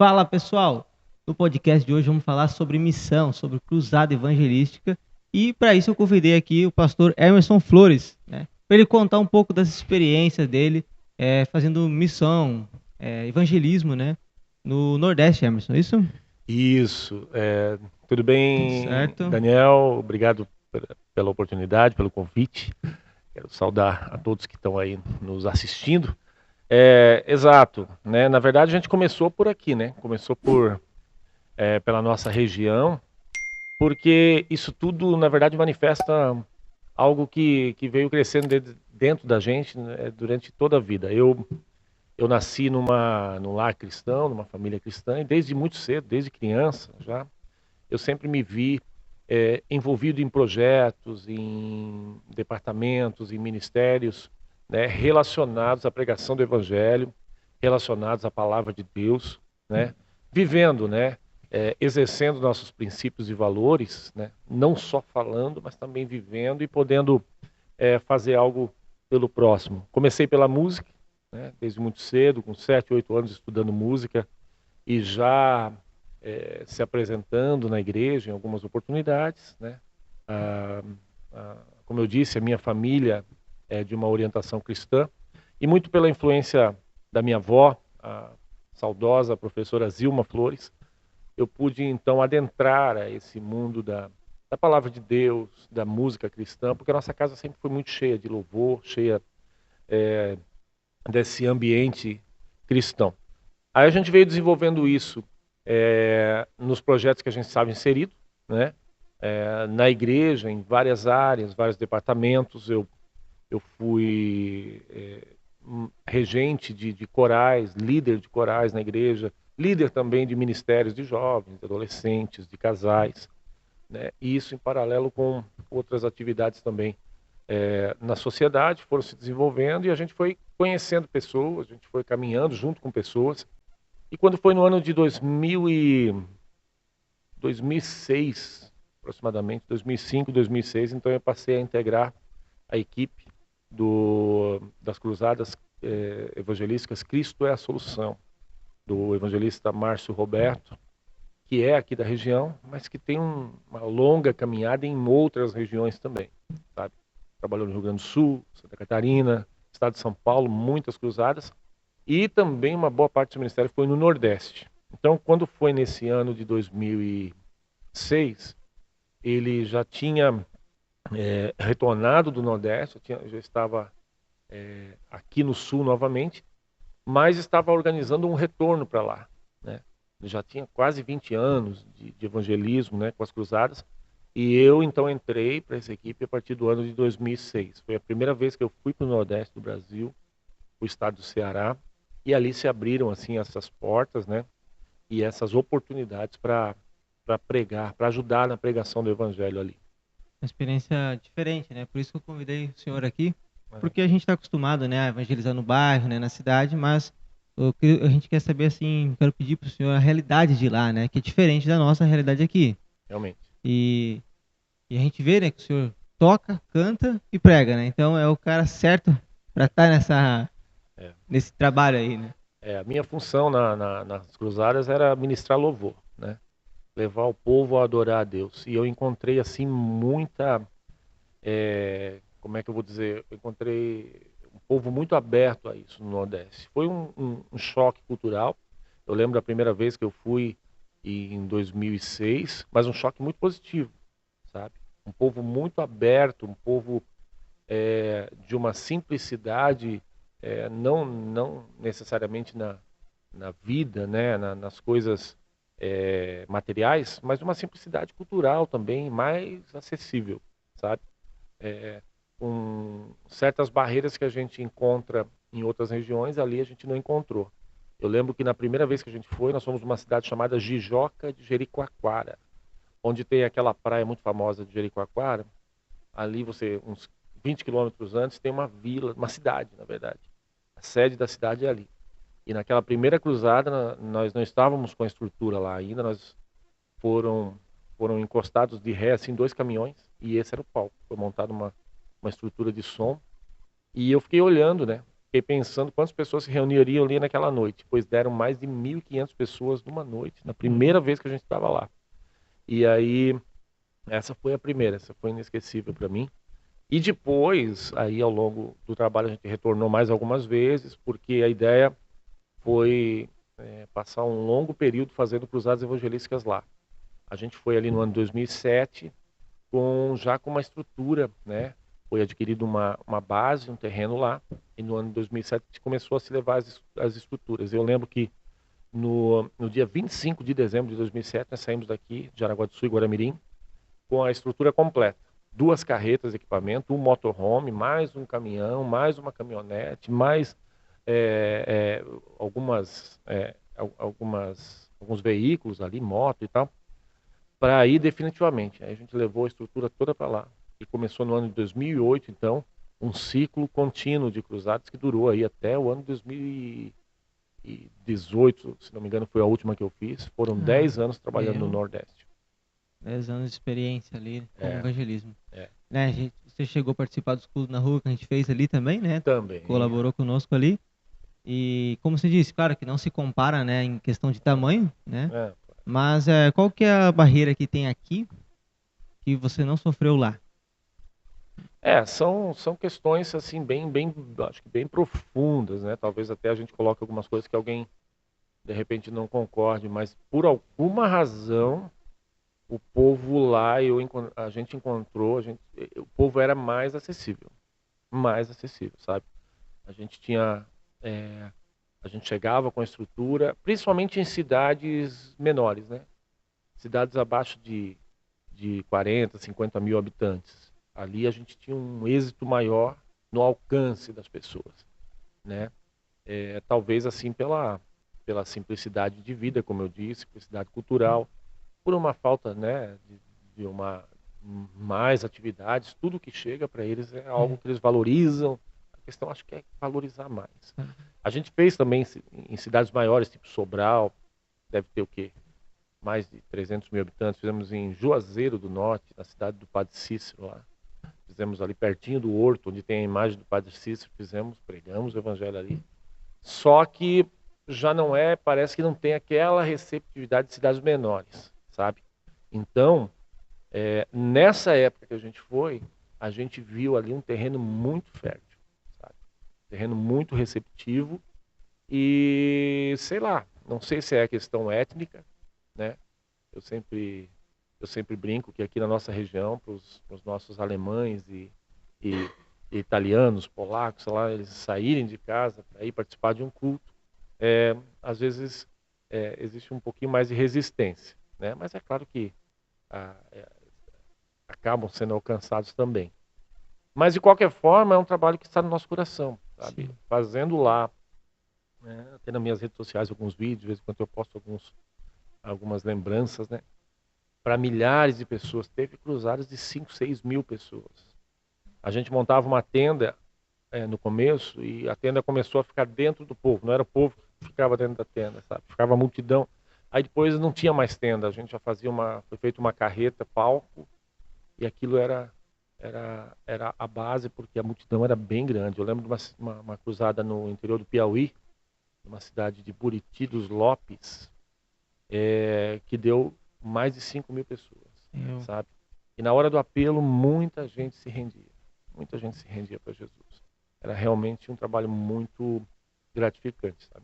Fala pessoal! No podcast de hoje vamos falar sobre missão, sobre cruzada evangelística e para isso eu convidei aqui o pastor Emerson Flores, né, para ele contar um pouco das experiências dele fazendo missão, evangelismo, né, no Nordeste, Emerson, isso? Isso. Tudo bem, Certo? Daniel? Obrigado pela oportunidade, pelo convite. Quero saudar a todos que estão aí nos assistindo. Exato, né? Na verdade, a gente começou por aqui, né? Começou pela nossa região, porque isso tudo, na verdade, manifesta algo que veio crescendo dentro da gente, né, durante toda a vida. Eu nasci num lar cristão, numa família cristã, e desde muito cedo, desde criança já, eu sempre me vi envolvido em projetos, em departamentos, em ministérios, né, relacionados à pregação do Evangelho, relacionados à palavra de Deus, né, vivendo, né, exercendo nossos princípios e valores, né, não só falando, mas também vivendo e podendo fazer algo pelo próximo. Comecei pela música, né, desde muito cedo, com 7, 8 anos estudando música, e já se apresentando na igreja em algumas oportunidades, né? Ah, como eu disse, a minha família é de uma orientação cristã e muito pela influência da minha avó, a saudosa professora Zilma Flores, eu pude então adentrar a esse mundo da palavra de Deus, da música cristã, porque a nossa casa sempre foi muito cheia de louvor, cheia desse ambiente cristão. Aí a gente veio desenvolvendo isso nos projetos que a gente estava inserido, né? Na igreja, em várias áreas, vários departamentos. Eu fui regente de corais, líder de corais na igreja, líder também de ministérios de jovens, de adolescentes, de casais, né? E isso em paralelo com outras atividades também na sociedade, foram se desenvolvendo e a gente foi conhecendo pessoas, a gente foi caminhando junto com pessoas. E quando foi no ano de 2006, aproximadamente, 2005, 2006, então eu passei a integrar a equipe das Cruzadas Evangelísticas Cristo é a Solução, do evangelista Márcio Roberto, que é aqui da região, mas que tem uma longa caminhada em outras regiões também, sabe? Trabalhou no Rio Grande do Sul, Santa Catarina, estado de São Paulo, muitas cruzadas, e também uma boa parte do ministério foi no Nordeste. Então, quando foi nesse ano de 2006, ele já tinha retornado do Nordeste, já estava aqui no Sul novamente, mas estava organizando um retorno para lá, né? Ele já tinha quase 20 anos de evangelismo, né, com as cruzadas, e eu então entrei para essa equipe a partir do ano de 2006. Foi a primeira vez que eu fui para o Nordeste do Brasil, o estado do Ceará, e ali se abriram assim essas portas, né, e essas oportunidades para pregar, para ajudar na pregação do evangelho ali. Uma experiência diferente, né? Por isso que eu convidei o senhor aqui, É, porque a gente está acostumado, né, a evangelizar no bairro, né, na cidade, mas a gente quer saber assim, quero pedir para o senhor a realidade de lá, né, que é diferente da nossa realidade aqui. realmente. E, e a gente vê, né, que o senhor toca, canta e prega, né? Então é o cara certo para estar É. nesse trabalho aí, né? A minha função nas cruzadas era ministrar louvor, né? Levar o povo a adorar a Deus. E eu encontrei assim muita, como é que eu vou dizer? Eu encontrei um povo muito aberto a isso no Nordeste. Foi um choque cultural. Eu lembro da primeira vez que eu fui em 2006, mas um choque muito positivo, sabe? Um povo muito aberto, um povo de uma simplicidade, não necessariamente na vida, né, nas coisas materiais, mas uma simplicidade cultural também mais acessível, sabe? Com certas barreiras que a gente encontra em outras regiões, ali a gente não encontrou. Eu lembro que na primeira vez que a gente foi, nós fomos numa cidade chamada Jijoca de Jericoacoara, onde tem aquela praia muito famosa de Jericoacoara. Ali uns 20 quilômetros antes, tem uma vila, uma cidade, na verdade. A sede da cidade é ali. E naquela primeira cruzada, nós não estávamos com a estrutura lá ainda, nós foram, foram encostados de ré, assim, 2 caminhões, e esse era o palco. Foi montada uma estrutura de som, e eu fiquei olhando, né? fiquei pensando quantas pessoas se reuniriam ali naquela noite, pois deram mais de 1.500 pessoas numa noite, na primeira vez que a gente estava lá. E aí, essa foi a primeira, essa foi inesquecível para mim. E depois, aí ao longo do trabalho, a gente retornou mais algumas vezes, porque a ideia foi passar um longo período fazendo cruzadas evangelísticas lá. A gente foi ali no ano 2007, já com uma estrutura, né? Foi adquirido uma base, um terreno lá, e no ano 2007 começou a se levar as estruturas. Eu lembro que no dia 25 de dezembro de 2007, nós saímos daqui, de Jaraguá do Sul e Guaramirim, com a estrutura completa. 2 carretas de equipamento, um motorhome, mais um caminhão, mais uma caminhonete, mais alguns veículos ali, moto e tal, para ir definitivamente. Aí a gente levou a estrutura toda para lá. E começou no ano de 2008, então, um ciclo contínuo de cruzadas que durou aí até o ano 2018, se não me engano, foi a última que eu fiz. Foram 10 anos trabalhando no Nordeste. 10 anos de experiência ali com evangelismo. É. Você chegou a participar dos cultos na rua que a gente fez ali também, né? Também. Colaborou conosco ali. E como você disse, claro que não se compara, né, em questão de tamanho, né? Mas qual que é a barreira que tem aqui que você não sofreu lá? São questões assim acho que bem profundas, né? Talvez até a gente coloque algumas coisas que alguém de repente não concorde, mas por alguma razão o povo lá, a gente encontrou, o povo era mais acessível, sabe? A gente tinha, a gente chegava com a estrutura, principalmente em cidades menores, né? Cidades abaixo de 40, 50 mil habitantes. Ali a gente tinha um êxito maior no alcance das pessoas, né? Talvez assim pela simplicidade de vida, como eu disse, simplicidade cultural, por uma falta, né, de mais atividades, tudo que chega para eles é algo que eles valorizam. A questão acho que é valorizar mais. A gente fez também em cidades maiores, tipo Sobral, deve ter o quê? Mais de 300 mil habitantes. Fizemos em Juazeiro do Norte, na cidade do Padre Cícero lá. Fizemos ali pertinho do Horto, onde tem a imagem do Padre Cícero, pregamos o evangelho ali. Só que já não parece que não tem aquela receptividade de cidades menores, sabe? Então, nessa época que a gente viu ali um terreno muito fértil, sabe? Terreno muito receptivo e, sei lá, não sei se é questão étnica, né? Eu sempre brinco que aqui na nossa região, para os nossos alemães e italianos, polacos, sei lá, eles saírem de casa para ir participar de um culto, às vezes existe um pouquinho mais de resistência, né? Mas é claro que acabam sendo alcançados também. Mas, de qualquer forma, é um trabalho que está no nosso coração, sabe? Sim. Fazendo lá, né? Até nas minhas redes sociais, alguns vídeos, de vez em quando eu posto algumas lembranças, né? Para milhares de pessoas. Teve cruzadas de 5, 6 mil pessoas. A gente montava uma tenda no começo e a tenda começou a ficar dentro do povo. Não era o povo que ficava dentro da tenda, sabe? Ficava a multidão. Aí depois não tinha mais tenda. A gente já foi feita uma carreta, palco, e aquilo era a base, porque a multidão era bem grande. Eu lembro de uma cruzada no interior do Piauí, numa cidade de Buriti dos Lopes, que deu mais de 5 mil pessoas, sabe? E na hora do apelo, muita gente se rendia para Jesus. Era realmente um trabalho muito gratificante, sabe?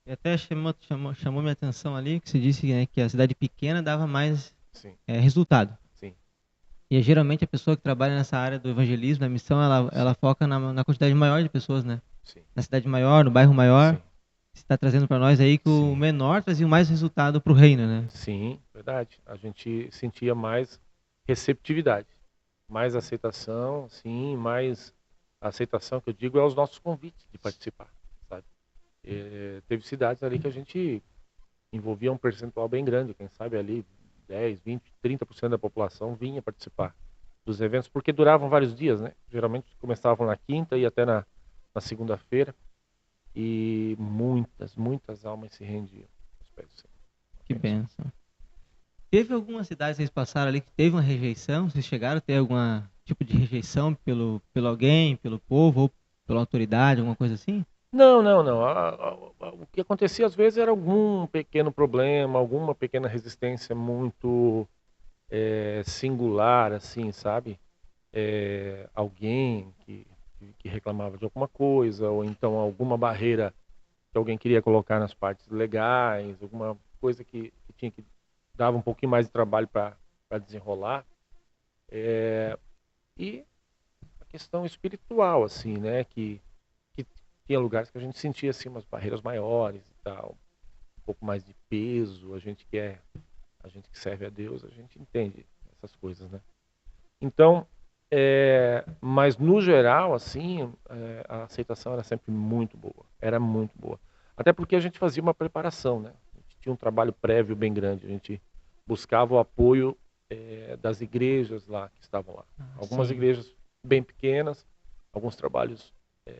E até chamou minha atenção ali, que você disse, né, que a cidade pequena dava mais resultado. Sim. E geralmente a pessoa que trabalha nessa área do evangelismo, da missão, ela foca na quantidade maior de pessoas, né? Sim. Na cidade maior, no bairro maior. Sim. Você está trazendo para nós aí que o menor trazia mais resultado para o reino, né? Sim, verdade. A gente sentia mais receptividade, mais aceitação, sim, mais aceitação, que eu digo, é os nossos convites de participar, sabe? Teve cidades ali que a gente envolvia um percentual bem grande, quem sabe ali 10, 20, 30% da população vinha participar dos eventos, porque duravam vários dias, né? Geralmente começavam na quinta e até na segunda-feira, e muitas almas se rendiam aos pés do Senhor. Que bênção. Teve alguma cidade que vocês passaram ali que teve uma rejeição? Vocês chegaram a ter algum tipo de rejeição pelo alguém, pelo povo, ou pela autoridade, alguma coisa assim? Não, não, não. O que acontecia às vezes era algum pequeno problema, alguma pequena resistência muito singular, assim, sabe? Alguém que reclamava de alguma coisa, ou então alguma barreira que alguém queria colocar nas partes legais, alguma coisa que tinha que dava um pouquinho mais de trabalho para desenrolar. E a questão espiritual, assim, né? Que tinha lugares que a gente sentia assim umas barreiras maiores e tal, um pouco mais de peso. A gente que serve a Deus, a gente entende essas coisas, né? Então, mas no geral, assim, a aceitação era sempre muito boa, era muito boa. Até porque a gente fazia uma preparação, né? A gente tinha um trabalho prévio bem grande, a gente buscava o apoio das igrejas lá que estavam lá. Algumas Sim. igrejas bem pequenas, alguns trabalhos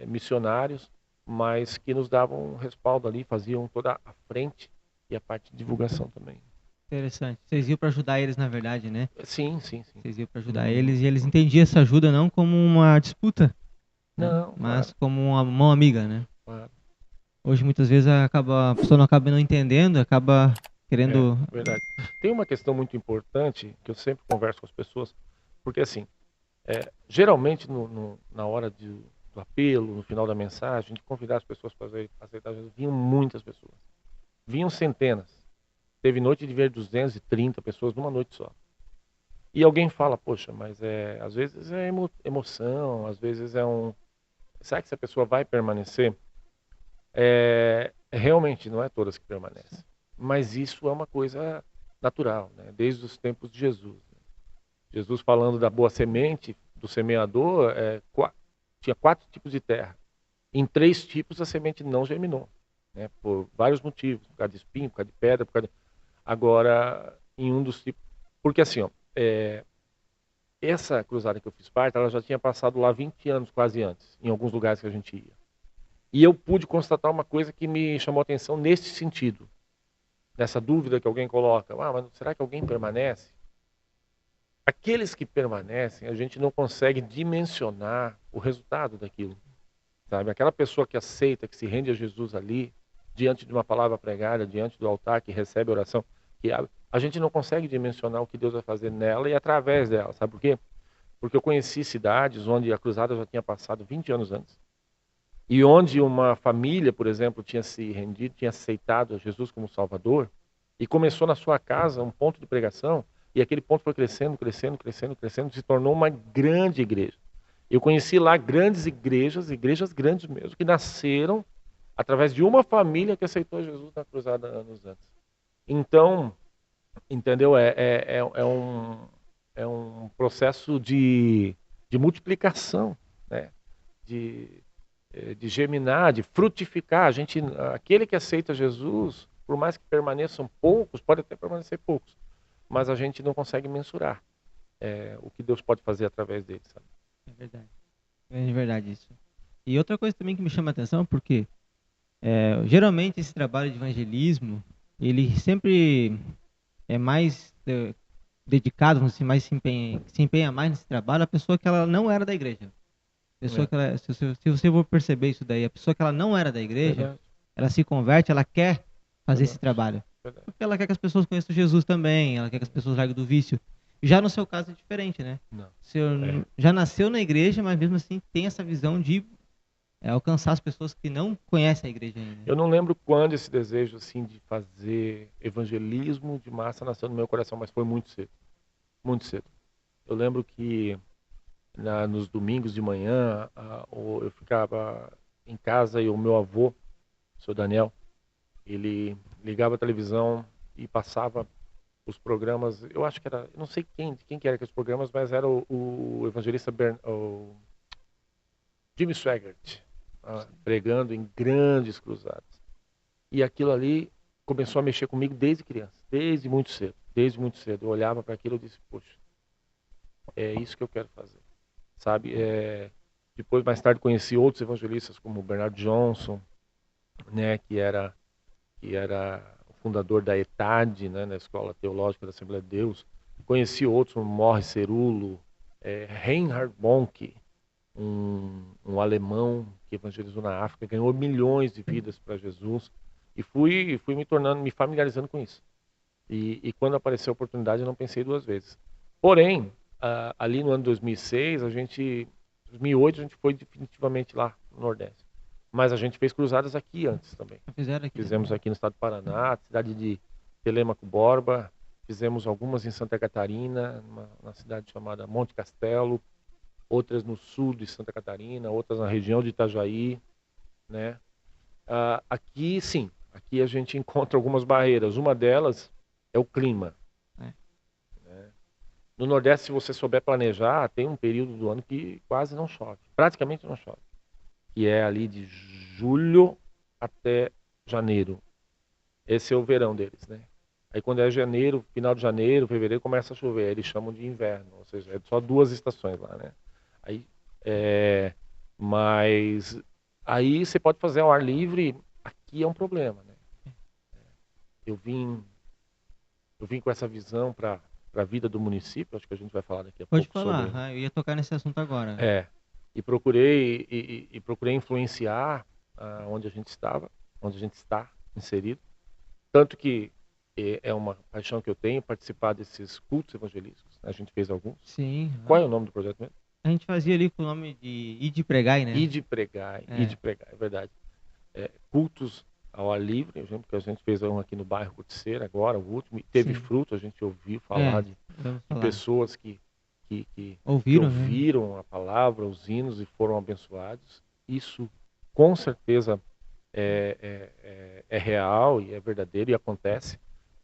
missionários, mas que nos davam um respaldo ali, faziam toda a frente e a parte de divulgação também. Interessante. Vocês iam para ajudar eles, na verdade, né? Sim, sim, sim. Vocês iam para ajudar eles e eles entendiam essa ajuda não como uma disputa, né? Não, Mas claro, como uma mão amiga, né? claro. Hoje muitas vezes a pessoa não acaba não entendendo, acaba É, querendo. verdade. Tem uma questão muito importante que eu sempre converso com as pessoas, porque assim, geralmente na hora do apelo, no final da mensagem, de convidar as pessoas para aceitar Jesus, vinham muitas pessoas. Vinham centenas. Teve noite de ver 230 pessoas numa noite só. E alguém fala, poxa, mas às vezes é emoção, às vezes é um. Será que essa pessoa vai permanecer? Realmente, não é todas que permanecem. Mas isso é uma coisa natural, né? Desde os tempos de Jesus. Jesus falando da boa semente, do semeador, tinha 4 tipos de terra. Em 3 tipos a semente não germinou, né? Por vários motivos, por causa de espinho, por causa de pedra, por causa de... Agora, em um dos tipos... Porque assim, ó, essa cruzada que eu fiz parte, ela já tinha passado lá 20 anos quase antes, em alguns lugares que a gente ia. E eu pude constatar uma coisa que me chamou a atenção nesse sentido, nessa dúvida que alguém coloca, mas será que alguém permanece? Aqueles que permanecem, a gente não consegue dimensionar o resultado daquilo, sabe? Aquela pessoa que aceita, que se rende a Jesus ali, diante de uma palavra pregada, diante do altar, que recebe a oração, que abre, a gente não consegue dimensionar o que Deus vai fazer nela e através dela, sabe por quê? Porque eu conheci cidades onde a cruzada já tinha passado 20 anos antes, e onde uma família, por exemplo, tinha se rendido, tinha aceitado a Jesus como Salvador, e começou na sua casa um ponto de pregação, e aquele ponto foi crescendo, crescendo, crescendo, crescendo, se tornou uma grande igreja. Eu conheci lá grandes igrejas, igrejas grandes mesmo, que nasceram através de uma família que aceitou Jesus na cruzada anos antes. Então, entendeu? É um processo de multiplicação, né? De, de germinar, de frutificar. Aquele que aceita Jesus, por mais que permaneçam poucos, pode até permanecer poucos, mas a gente não consegue mensurar o que Deus pode fazer através deles, sabe? É verdade. É verdade isso. E outra coisa também que me chama a atenção, porque geralmente esse trabalho de evangelismo, ele sempre é mais dedicado, vamos dizer, se empenha mais nesse trabalho a pessoa que ela não era da igreja. Pessoa É, que ela, se você for perceber isso daí, a pessoa que ela não era da igreja, verdade, ela se converte, ela quer fazer esse verdade, trabalho. verdade. Porque ela quer que as pessoas conheçam Jesus também, ela quer que as pessoas larguem do vício. Já no seu caso é diferente, né? Não. Você É. já nasceu na igreja, mas mesmo assim tem essa visão de alcançar as pessoas que não conhecem a igreja ainda. Eu não lembro quando esse desejo assim de fazer evangelismo de massa nasceu no meu coração, mas foi muito cedo, muito cedo. Eu lembro que nos domingos de manhã eu ficava em casa e o meu avô, o seu Daniel, ele ligava a televisão e passava os programas. Eu acho que era, eu não sei quem que era aqueles programas, mas era o evangelista o Jimmy Swaggart, pregando em grandes cruzadas. E aquilo ali começou a mexer comigo desde criança, desde muito cedo, desde muito cedo. Eu olhava para aquilo e disse, poxa, é isso que eu quero fazer, sabe? Depois, mais tarde, conheci outros evangelistas como o Bernard Johnson, né, que era o fundador da ETAD, né, na Escola Teológica da Assembleia de Deus. Conheci outros como Morris Cerulo, Reinhard Bonnke, um alemão que evangelizou na África, ganhou milhões de vidas para Jesus, e fui me familiarizando com isso. E quando apareceu a oportunidade, eu não pensei duas vezes. Porém, ali no ano 2006, 2008, a gente foi definitivamente lá no Nordeste. Mas a gente fez cruzadas aqui antes também. Fizeram aqui Fizemos também. aqui no estado do Paraná, cidade de Telêmaco Borba, fizemos algumas em Santa Catarina, na cidade chamada Monte Castelo, outras no sul de Santa Catarina, outras na região de Itajaí, né? Aqui, sim, aqui a gente encontra algumas barreiras. Uma delas é o clima. É. Né? No Nordeste, se você souber planejar, tem um período do ano que quase não chove, praticamente não chove, que é ali de julho até janeiro. Esse é o verão deles, né? Aí quando é janeiro, final de janeiro, fevereiro, começa a chover. Aí eles chamam de inverno, ou seja, é só 2 estações lá, né? Aí, mas aí você pode fazer ao ar livre, aqui é um problema, né? Eu vim, eu vim com essa visão para a vida do município, acho que a gente vai falar daqui a Pode pouco falar, sobre. eu ia tocar nesse assunto agora. É, e procurei influenciar onde a gente estava, onde a gente está inserido. Tanto que é uma paixão que eu tenho participar desses cultos evangelísticos. A gente fez alguns. Sim. Qual é o nome do projeto mesmo? A gente fazia ali com o nome de Ide Pregai, né? Ide pregar, é verdade. Cultos ao ar livre, eu lembro que a gente fez um aqui no bairro Corticeira agora, o último, e teve Sim. fruto, a gente ouviu falar de falar. pessoas que Ouviram, né? ouviram a palavra, os hinos e foram abençoados. Isso com certeza é real e é verdadeiro e acontece.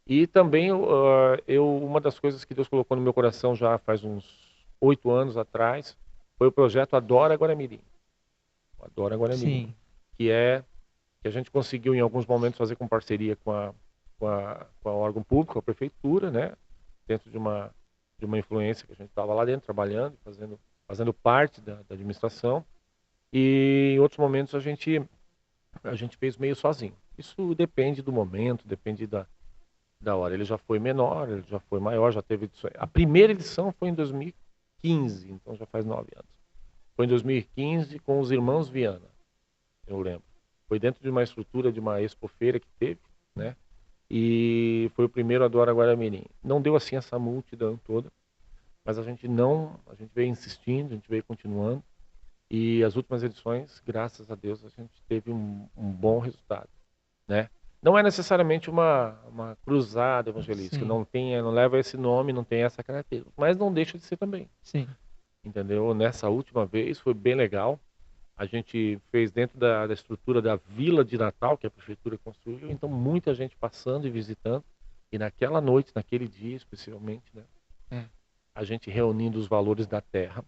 E também uma das coisas que Deus colocou no meu coração já faz uns 8 anos atrás foi o projeto Adora Guaramirim. Adora Guaramirim, Sim. que a gente conseguiu em alguns momentos fazer com parceria com o órgão público, a prefeitura, né? Dentro de uma influência que a gente estava lá dentro trabalhando, fazendo parte da administração. E em outros momentos a gente fez meio sozinho. Isso depende do momento, depende da hora. Ele já foi menor, ele já foi maior, já teve edições. A primeira edição foi em 2015, então já faz 9 anos. Foi em 2015 com os irmãos Viana, eu lembro. Foi dentro de uma estrutura de uma expofeira que teve, né? E foi o primeiro Adora Guaramirim. Não deu assim essa multidão toda, mas a gente veio insistindo, a gente veio continuando. E as últimas edições, graças a Deus, a gente teve um bom resultado, né? Não é necessariamente uma cruzada evangelística, Sim. não leva esse nome, não tem essa característica, mas não deixa de ser também. Sim. Entendeu? Nessa última vez foi bem legal. A gente fez dentro da estrutura da Vila de Natal, que a prefeitura construiu, então muita gente passando e visitando. E naquela noite, naquele dia especialmente, né? A gente reunindo os valores da terra,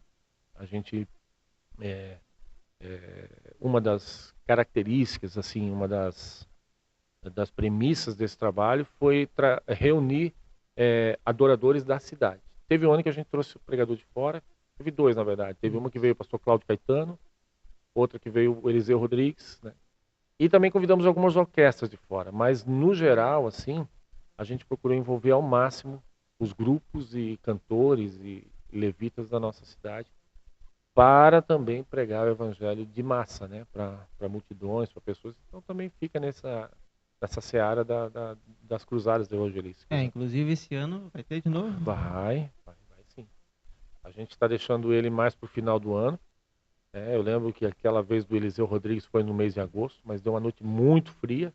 a gente uma das características, assim, uma das premissas desse trabalho foi reunir adoradores da cidade. Teve um ano que a gente trouxe o pregador de fora, teve dois, na verdade. Teve uma que veio o pastor Cláudio Caetano, outra que veio o Eliseu Rodrigues, né? E também convidamos algumas orquestras de fora, mas no geral, assim, a gente procurou envolver ao máximo os grupos e cantores e levitas da nossa cidade para também pregar o evangelho de massa, né? Para multidões, para pessoas. Então também fica nessa seara das cruzadas evangelísticas, né? Inclusive esse ano vai ter de novo? Vai sim. A gente está deixando ele mais para o final do ano. Eu lembro que aquela vez do Eliseu Rodrigues foi no mês de agosto, mas deu uma noite muito fria,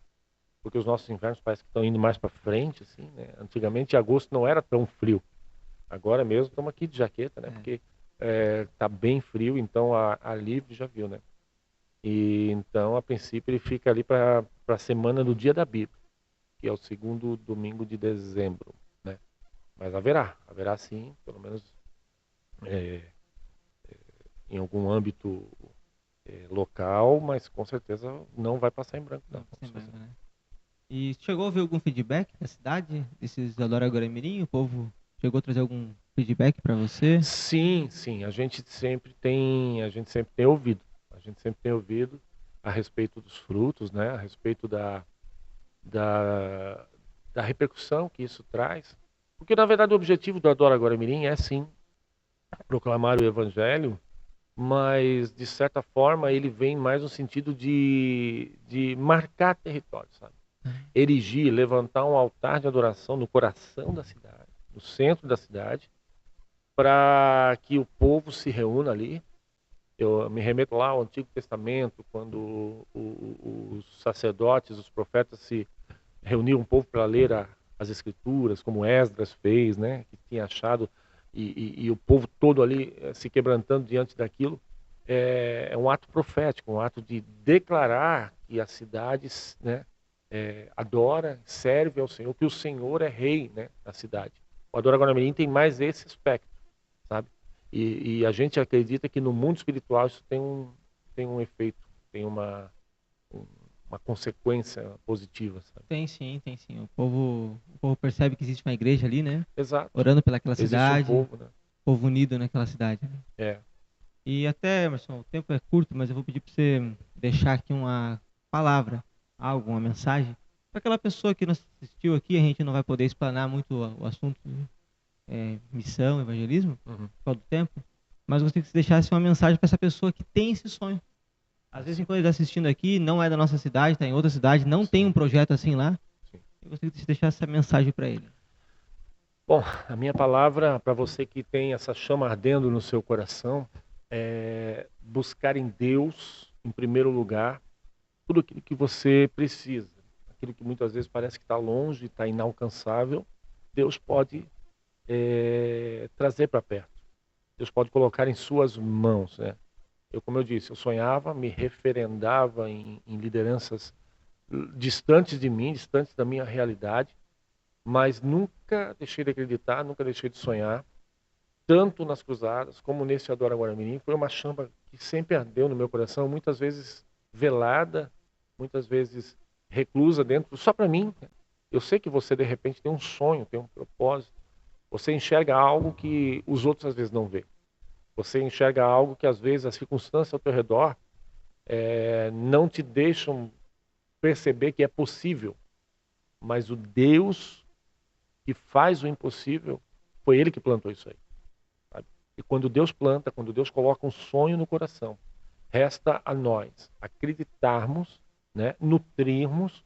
porque os nossos invernos parece que estão indo mais para frente, assim, né? Antigamente agosto não era tão frio. Agora mesmo estamos aqui de jaqueta, né? Porque tá bem frio, então a livre já viu, né? E então, a princípio, ele fica ali para a semana do Dia da Bíblia, que é o segundo domingo de dezembro, né? Mas haverá sim, pelo menos em algum âmbito local, mas com certeza não vai passar em branco, não. Né? E chegou a ver algum feedback da cidade, desses Adora Guaramirim? O povo chegou a trazer algum feedback para você? Sim, a gente sempre tem ouvido. A gente sempre tem ouvido a respeito dos frutos, né? A respeito da repercussão que isso traz. Porque, na verdade, o objetivo do Adora Guaramirim é, sim, proclamar o Evangelho mas de certa forma ele vem mais no sentido de marcar território, sabe? Erigir, levantar um altar de adoração no coração da cidade, no centro da cidade, para que o povo se reúna ali. Eu me remeto lá ao Antigo Testamento, quando os sacerdotes, os profetas se reuniam o povo para ler as Escrituras, como Esdras fez, né? Que tinha achado, e o povo todo ali se quebrantando diante daquilo. É um ato profético, um ato de declarar que a cidade, né, adora, serve ao Senhor, que o Senhor é rei, né, da cidade. O Adora Guaramirim tem mais esse aspecto, sabe? E a gente acredita que no mundo espiritual isso tem um efeito, tem uma consequência positiva, sabe? Tem sim, tem sim. O povo percebe que existe uma igreja ali, né? Exato. Orando pelaquela Existe um cidade, povo, né? povo unido naquela cidade, né? É. E até, Emerson, o tempo é curto, mas eu vou pedir para você deixar aqui uma palavra, algo, uma mensagem, para aquela pessoa que nos assistiu aqui. A gente não vai poder explanar muito o assunto, missão, evangelismo, Uhum. por causa do tempo, mas eu gostaria que você deixasse uma mensagem para essa pessoa que tem esse sonho. Às vezes, quando ele está assistindo aqui, não é da nossa cidade, está em outra cidade, não tem um projeto assim lá. Sim. Eu gostaria que você deixasse essa mensagem para ele. Bom, a minha palavra para você que tem essa chama ardendo no seu coração é buscar em Deus, em primeiro lugar, tudo aquilo que você precisa. Aquilo que muitas vezes parece que está longe, está inalcançável, Deus pode trazer para perto. Deus pode colocar em suas mãos, né? Como eu disse, eu sonhava, me referendava em lideranças distantes de mim, distantes da minha realidade, mas nunca deixei de acreditar, nunca deixei de sonhar, tanto nas cruzadas como nesse Adora Guaramirim. Foi uma chama que sempre ardeu no meu coração, muitas vezes velada, muitas vezes reclusa dentro, só para mim. Eu sei que você de repente tem um sonho, tem um propósito, você enxerga algo que os outros às vezes não vê. Você enxerga algo que às vezes as circunstâncias ao teu redor não te deixam perceber que é possível, mas o Deus que faz o impossível, foi Ele que plantou isso aí. Sabe? E quando Deus planta, quando Deus coloca um sonho no coração, resta a nós acreditarmos, né, nutrirmos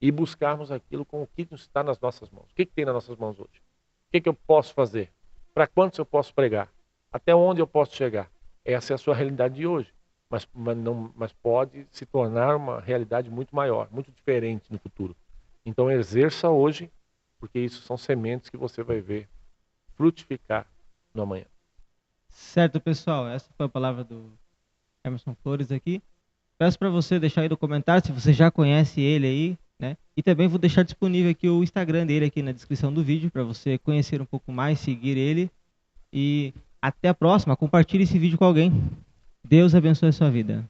e buscarmos aquilo com o que está nas nossas mãos. O que tem nas nossas mãos hoje? O que eu posso fazer? Para quantos eu posso pregar? Até onde eu posso chegar? Essa é a sua realidade de hoje. Mas pode se tornar uma realidade muito maior, muito diferente no futuro. Então exerça hoje, porque isso são sementes que você vai ver frutificar no amanhã. Certo, pessoal, essa foi a palavra do Emerson Flores aqui. Peço para você deixar aí no comentário se você já conhece ele aí, né? E também vou deixar disponível aqui o Instagram dele aqui na descrição do vídeo para você conhecer um pouco mais, seguir ele. E até a próxima. Compartilhe esse vídeo com alguém. Deus abençoe a sua vida.